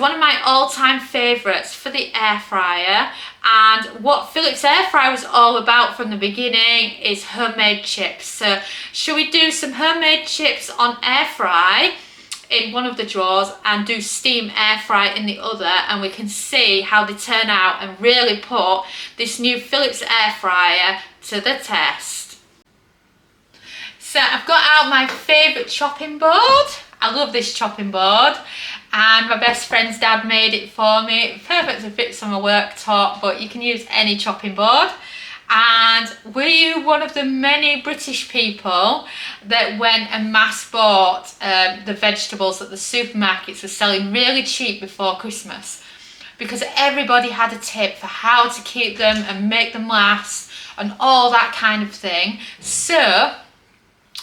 So one of my all-time favourites for the air fryer, and what Philips air fryer was all about from the beginning, is homemade chips. So shall we do some homemade chips on air fry in one of the drawers and do steam air fry in the other, and we can see how they turn out and really put this new Philips air fryer to the test. So I've got out my favourite chopping board. I love this chopping board, and my best friend's dad made it for me. Perfect to fit on my worktop, but you can use any chopping board. And were you one of the many British people that went and mass bought the vegetables that the supermarkets were selling really cheap before Christmas? Because everybody had a tip for how to keep them and make them last and all that kind of thing. So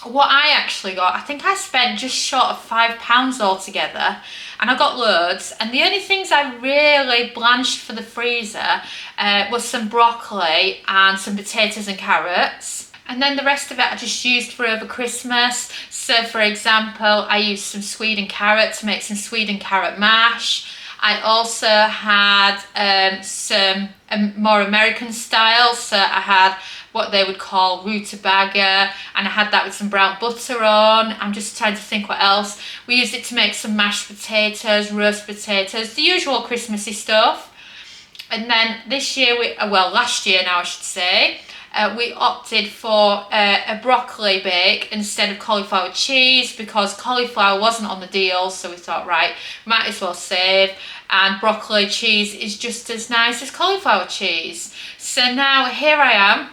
what I actually got, I think I spent just short of £5 altogether, and I got loads, and the only things I really blanched for the freezer was some broccoli and some potatoes and carrots, and then the rest of it I just used for over Christmas. So for example, I used some Sweden carrot to make some Sweden carrot mash. I also had some more American style, so I had what they would call rutabaga, and I had that with some brown butter on. I'm just trying to think what else. We used it to make some mashed potatoes, roast potatoes, the usual Christmassy stuff. And then this year, last year now I should say, we opted for a broccoli bake instead of cauliflower cheese, because cauliflower wasn't on the deal, so we thought, right, might as well save, and broccoli cheese is just as nice as cauliflower cheese. So now here I am,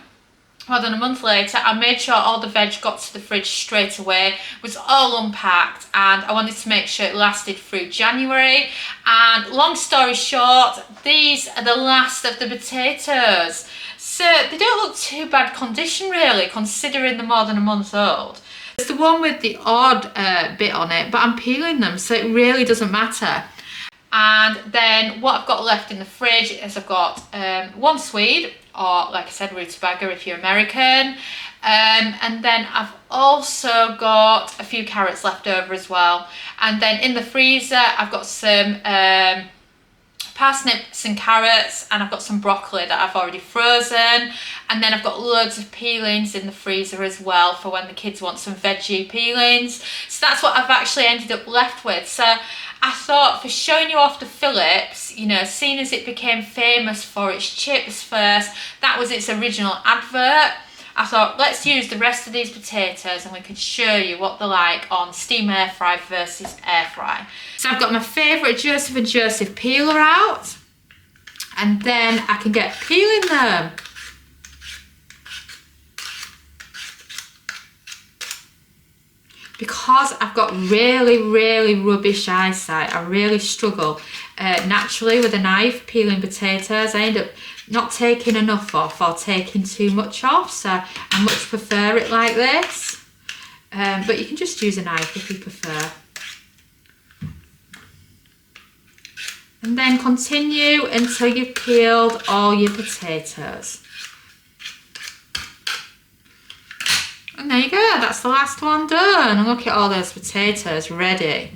more than a month later. I made sure all the veg got to the fridge straight away, was all unpacked, and I wanted to make sure it lasted through January. And long story short, these are the last of the potatoes. So they don't look too bad condition really, considering they're more than a month old. It's the one with the odd bit on it, but I'm peeling them, so it really doesn't matter. And then what I've got left in the fridge is I've got one Swede, or like I said, rutabaga if you're American, and then I've also got a few carrots left over as well. And then in the freezer I've got some parsnips and carrots, and I've got some broccoli that I've already frozen, and then I've got loads of peelings in the freezer as well for when the kids want some veggie peelings. So that's what I've actually ended up left with. So I thought, for showing you off the Philips, you know, seeing as it became famous for its chips first, that was its original advert, I thought, let's use the rest of these potatoes and we can show you what they're like on steam air fry versus air fry. So I've got my favourite Joseph & Joseph peeler out, and then I can get peeling them. Because I've got really rubbish eyesight, I really struggle naturally with a knife peeling potatoes. I end up not taking enough off or taking too much off, so I much prefer it like this. But you can just use a knife if you prefer. And then continue until you've peeled all your potatoes. And there you go, that's the last one done. And look at all those potatoes ready.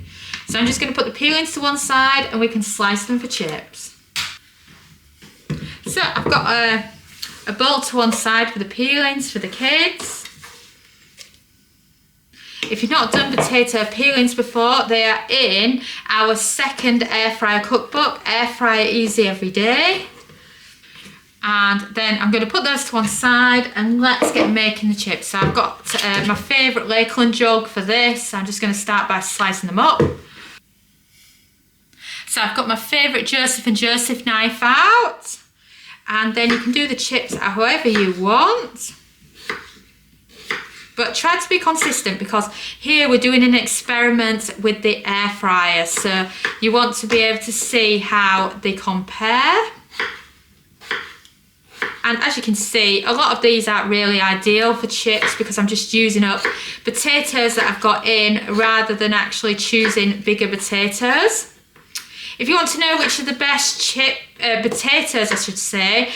So I'm just going to put the peelings to one side and we can slice them for chips. So I've got a bowl to one side for the peelings for the kids. If you've not done potato peelings before, they are in our second air fryer cookbook, Air Fryer Easy Every Day. And then I'm going to put those to one side and let's get making the chips. So I've got my favourite Lakeland jug for this. So I'm just going to start by slicing them up. So I've got my favourite Joseph & Joseph knife out. And then you can do the chips however you want. But try to be consistent, because here we're doing an experiment with the air fryer. So you want to be able to see how they compare. And as you can see, a lot of these aren't really ideal for chips because I'm just using up potatoes that I've got in rather than actually choosing bigger potatoes. If you want to know which are the best potatoes, I should say,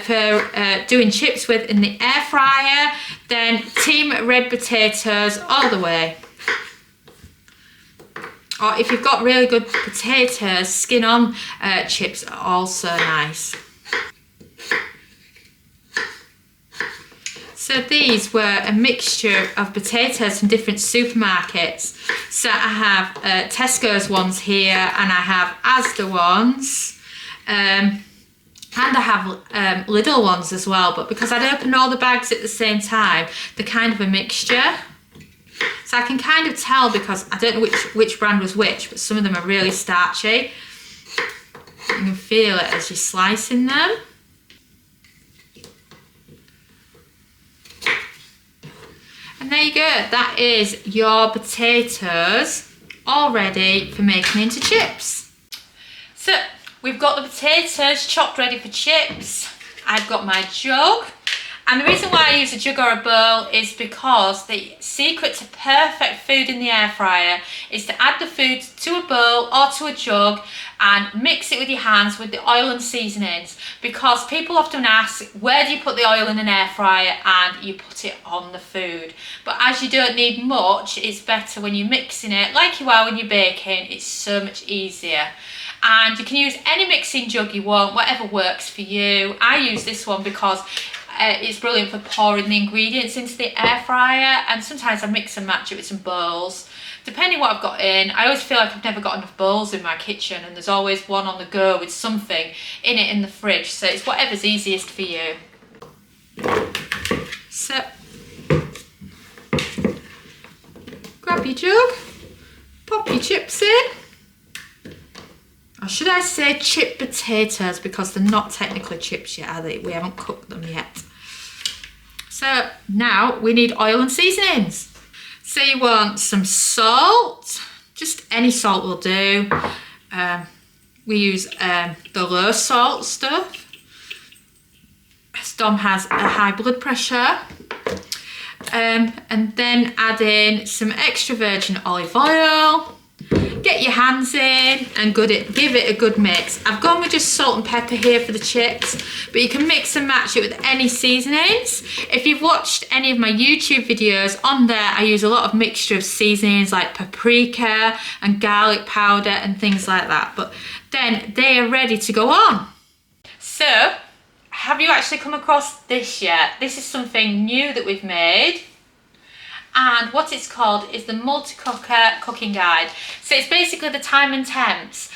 for doing chips with in the air fryer, then team red potatoes all the way. Or if you've got really good potatoes, skin on chips are also nice. So these were a mixture of potatoes from different supermarkets. So I have Tesco's ones here, and I have Asda ones, and I have Lidl ones as well. But because I'd opened all the bags at the same time, they're kind of a mixture. So I can kind of tell because I don't know which brand was which, but some of them are really starchy. You can feel it as you're slicing them. And there you go, that is your potatoes all ready for making into chips. So we've got the potatoes chopped ready for chips. I've got my jug. And the reason why I use a jug or a bowl is because the secret to perfect food in the air fryer is to add the food to a bowl or to a jug and mix it with your hands with the oil and seasonings, because people often ask, where do you put the oil in an air fryer? And you put it on the food. But as you don't need much, it's better when you're mixing it like you are when you're baking. It's so much easier. And you can use any mixing jug you want, whatever works for you. I use this one because it's brilliant for pouring the ingredients into the air fryer, and sometimes I mix and match it with some bowls. Depending what I've got in, I always feel like I've never got enough bowls in my kitchen, and there's always one on the go with something in it in the fridge, so it's whatever's easiest for you. So, grab your jug, pop your chips in. Or should I say chip potatoes, because they're not technically chips yet, are they? We haven't cooked them yet. So now we need oil and seasonings. So you want some salt, just any salt will do. We use the low salt stuff. Dom has a high blood pressure. And then add in some extra virgin olive oil. Get your hands in and give it a good mix. I've gone with just salt and pepper here for the chips, but you can mix and match it with any seasonings. If you've watched any of my YouTube videos, on there I use a lot of mixture of seasonings like paprika and garlic powder and things like that, but then they are ready to go on. So, have you actually come across this yet? This is something new that we've made. And what it's called is the multi-cooker cooking guide. So it's basically the time and temps.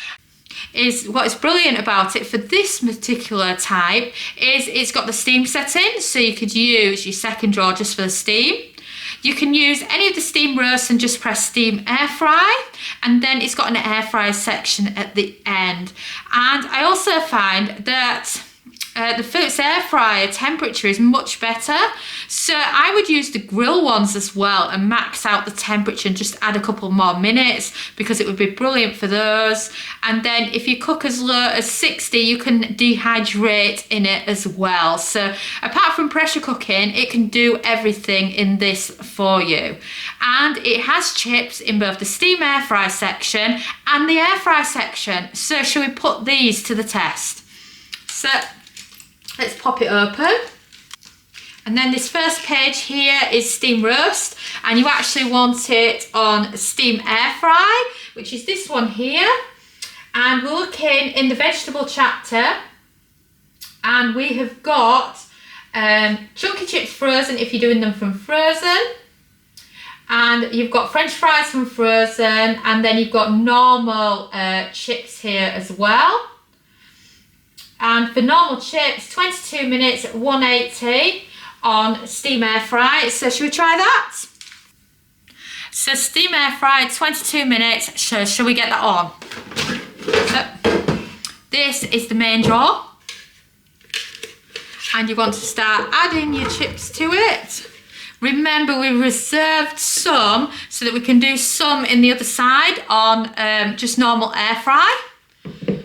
What is brilliant about it for this particular type is it's got the steam setting, so you could use your second drawer just for the steam. You can use any of the steam roasts and just press steam air fry, and then it's got an air fryer section at the end. And I also find that the Philips air fryer temperature is much better, so I would use the grill ones as well and max out the temperature and just add a couple more minutes, because it would be brilliant for those. And then if you cook as low as 60, you can dehydrate in it as well. So apart from pressure cooking, it can do everything in this for you. And it has chips in both the steam air fry section and the air fry section. So shall we put these to the test? So let's pop it open. And then this first page here is steam roast, and you actually want it on steam air fry, which is this one here. And we're looking in the vegetable chapter, and we have got chunky chips frozen if you're doing them from frozen. And you've got French fries from frozen, and then you've got normal chips here as well. And for normal chips, 22 minutes at 180 on steam air fry. So should we try that? So steam air fry, 22 minutes. So shall we get that on? So this is the main drawer. And you want to start adding your chips to it. Remember, we reserved some so that we can do some in the other side on just normal air fry.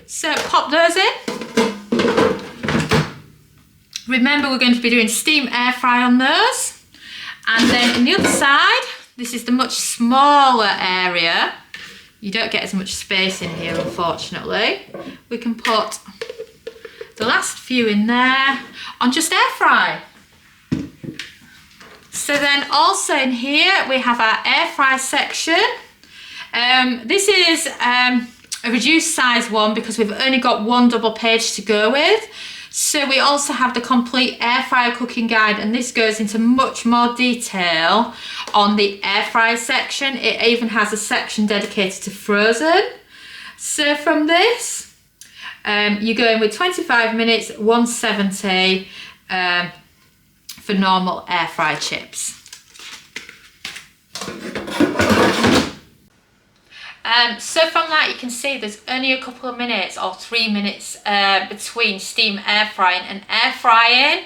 So pop those in. Remember, we're going to be doing steam air fry on those. And then on the other side, this is the much smaller area. You don't get as much space in here, unfortunately. We can put the last few in there on just air fry. So then also in here, we have our air fry section. This is a reduced size one because we've only got one double page to go with. So we also have the complete air fryer cooking guide, and this goes into much more detail on the air fryer section. It even has a section dedicated to frozen. So from this, you go in with 25 minutes, 170 for normal air fry chips. So from that you can see there's only a couple of minutes or 3 minutes between steam air frying and air frying.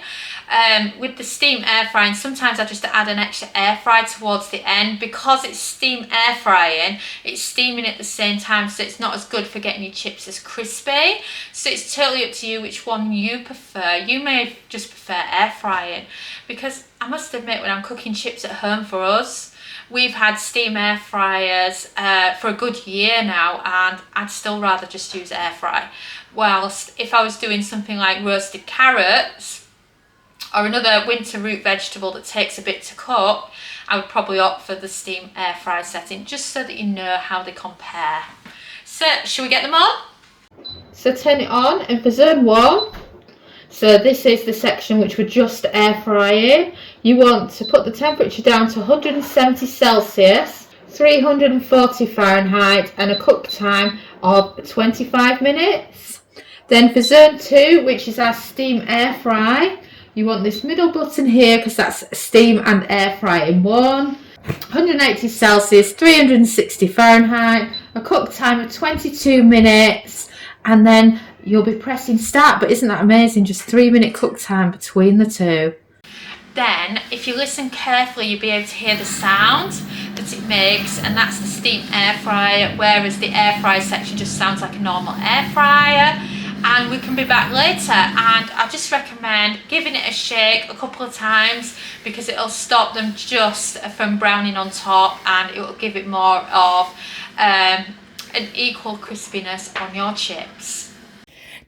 With the steam air frying, sometimes I just add an extra air fry towards the end because it's steam air frying. It's steaming at the same time, so it's not as good for getting your chips as crispy. So it's totally up to you which one you prefer. You may just prefer air frying, because I must admit, when I'm cooking chips at home for us, we've had steam air fryers for a good year now, and I'd still rather just use air fry. Whilst if I was doing something like roasted carrots or another winter root vegetable that takes a bit to cook, I would probably opt for the steam air fry setting, just so that you know how they compare. So shall we get them on? So turn it on, and for zone 1, so this is the section which we're just air frying. You want to put the temperature down to 170 Celsius, 340 Fahrenheit, and a cook time of 25 minutes. Then for zone 2, which is our steam air fry, you want this middle button here because that's steam and air fry in one. 180 Celsius, 360 Fahrenheit, a cook time of 22 minutes, and then you'll be pressing start. But isn't that amazing? Just 3-minute cook time between the two. Then, if you listen carefully, you'll be able to hear the sound that it makes, and that's the steam air fryer, whereas the air fryer section just sounds like a normal air fryer. And we can be back later, and I just recommend giving it a shake a couple of times because it'll stop them just from browning on top, and it will give it more of an equal crispiness on your chips.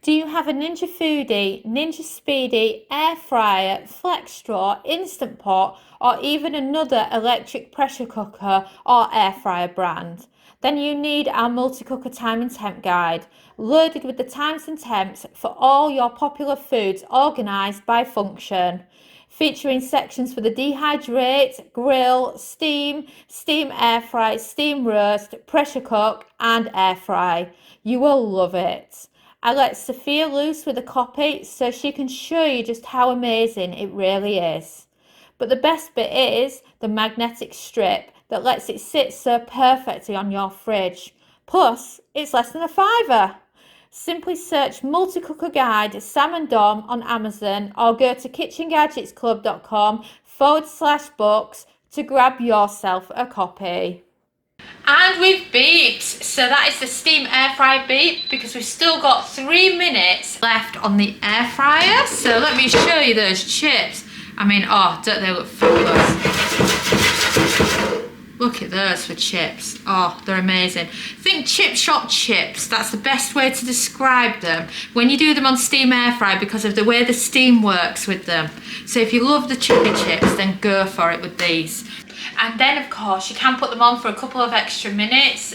Do you have a Ninja Foodie, Ninja Speedy, air fryer, flex straw, instant pot, or even another electric pressure cooker or air fryer brand? Then you need our multi-cooker time and temp guide, loaded with the times and temps for all your popular foods organised by function, featuring sections for the dehydrate, grill, steam, steam air fry, steam roast, pressure cook and air fry. You will love it. I let Sophia loose with a copy so she can show you just how amazing it really is. But the best bit is the magnetic strip that lets it sit so perfectly on your fridge. Plus, it's less than £5. Simply search Multi-Cooker Guide Sam and Dom on Amazon, or go to KitchenGadgetsClub.com/books to grab yourself a copy. And we've beeped, so that is the steam air fryer beep, because we've still got 3 minutes left on the air fryer. So let me show you those chips. I mean, oh, don't they look fabulous? Look at those for chips. Oh, they're amazing. Think chip shop chips. That's the best way to describe them when you do them on steam air fry, because of the way the steam works with them. So if you love the chippy chips, then go for it with these. And then of course you can put them on for a couple of extra minutes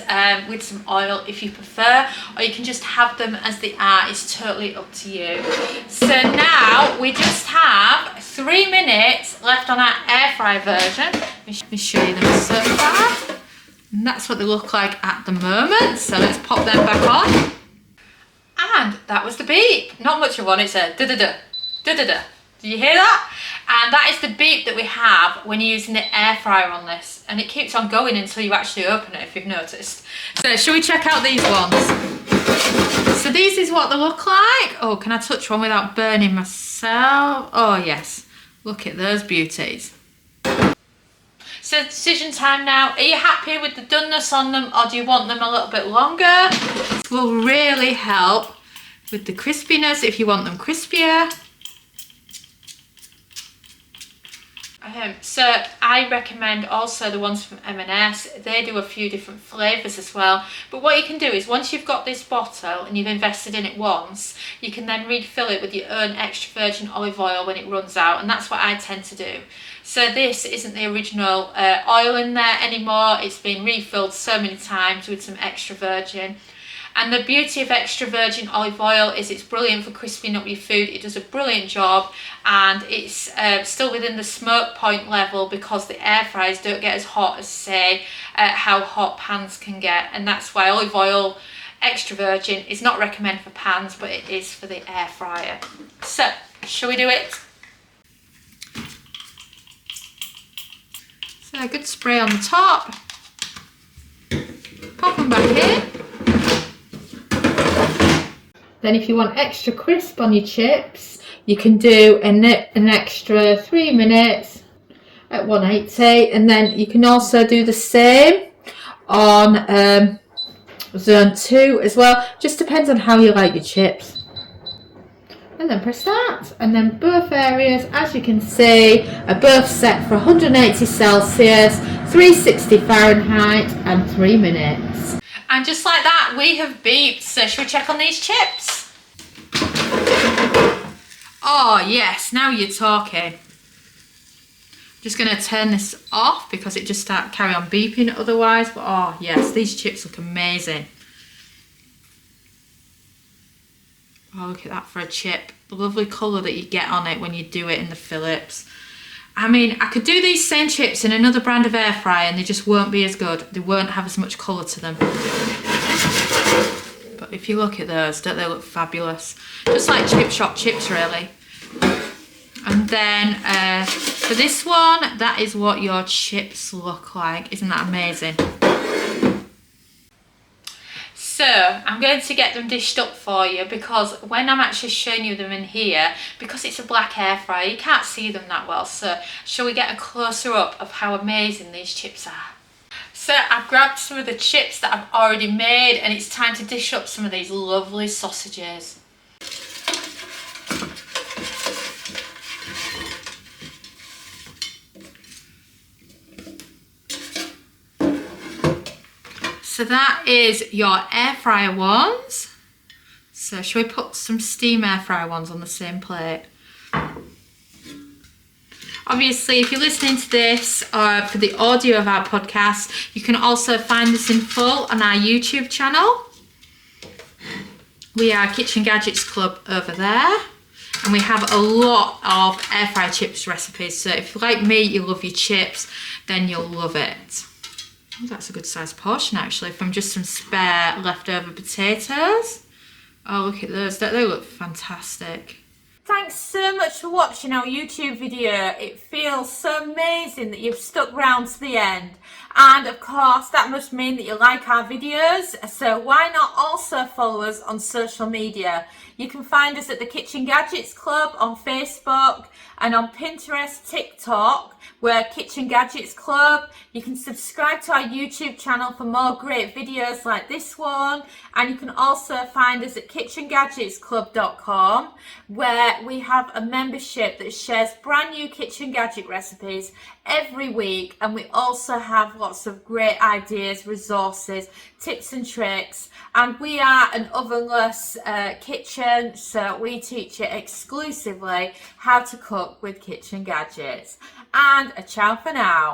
with some oil if you prefer, or you can just have them as they are. It's totally up to you. So now we just have 3 minutes left on our air fry version. Let me show you them so far. And that's what they look like at the moment. So let's pop them back on. And that was the beep. Not much of one, it's a da-da-da, da-da-da. Do you hear that? And that is the beep that we have when you're using the air fryer on this. And it keeps on going until you actually open it, if you've noticed. So shall we check out these ones? So these is what they look like. Oh, can I touch one without burning myself? Oh yes, look at those beauties. So decision time now. Are you happy with the doneness on them, or do you want them a little bit longer? This will really help with the crispiness if you want them crispier. So I recommend also the ones from M&S. They do a few different flavours as well. But what you can do is once you've got this bottle and you've invested in it once, you can then refill it with your own extra virgin olive oil when it runs out, and that's what I tend to do. So this isn't the original oil in there anymore. It's been refilled so many times with some extra virgin. And the beauty of extra virgin olive oil is it's brilliant for crisping up your food. It does a brilliant job, and it's still within the smoke point level because the air fryers don't get as hot as, say, how hot pans can get. And that's why olive oil extra virgin is not recommended for pans, but it is for the air fryer. So, shall we do it? So a good spray on the top. Pop them back in. Then if you want extra crisp on your chips, you can do an extra 3 minutes at 180, and then you can also do the same on zone 2 as well. Just depends on how you like your chips. And then press start, and then both areas, as you can see, are both set for 180 Celsius, 360 Fahrenheit and 3 minutes. And just like that, we have beeped. So should we check on these chips? Oh yes, now you're talking. Just going to turn this off because it just carry on beeping otherwise. But oh yes, these chips look amazing. Oh, look at that for a chip. The lovely colour that you get on it when you do it in the Philips. I mean, I could do these same chips in another brand of air fryer and they just won't be as good. They won't have as much colour to them. But if you look at those, don't they look fabulous? Just like chip shop chips, really. And then for this one, that is what your chips look like. Isn't that amazing? So I'm going to get them dished up for you, because when I'm actually showing you them in here, because it's a black air fryer, you can't see them that well. So shall we get a closer up of how amazing these chips are? So I've grabbed some of the chips that I've already made, and it's time to dish up some of these lovely sausages. So that is your air fryer ones. So shall we put some steam air fryer ones on the same plate? Obviously, if you're listening to this for the audio of our podcast, you can also find this in full on our YouTube channel. We are Kitchen Gadgets Club over there, and we have a lot of air fry chips recipes. So if like me, you love your chips, then you'll love it. Oh, that's a good sized portion actually, from just some spare leftover potatoes. Oh, look at those, don't they look fantastic? Thanks so much for watching our YouTube video. It feels so amazing that you've stuck around to the end. And of course, that must mean that you like our videos. So why not also follow us on social media? You can find us at the Kitchen Gadgets Club on Facebook, and on Pinterest, TikTok, we're Kitchen Gadgets Club. You can subscribe to our YouTube channel for more great videos like this one. And you can also find us at KitchenGadgetsClub.com, where we have a membership that shares brand new kitchen gadget recipes every week. And we also have lots of great ideas, resources, tips and tricks. And we are an ovenless kitchen, so we teach you exclusively how to cook with kitchen gadgets. And a ciao for now.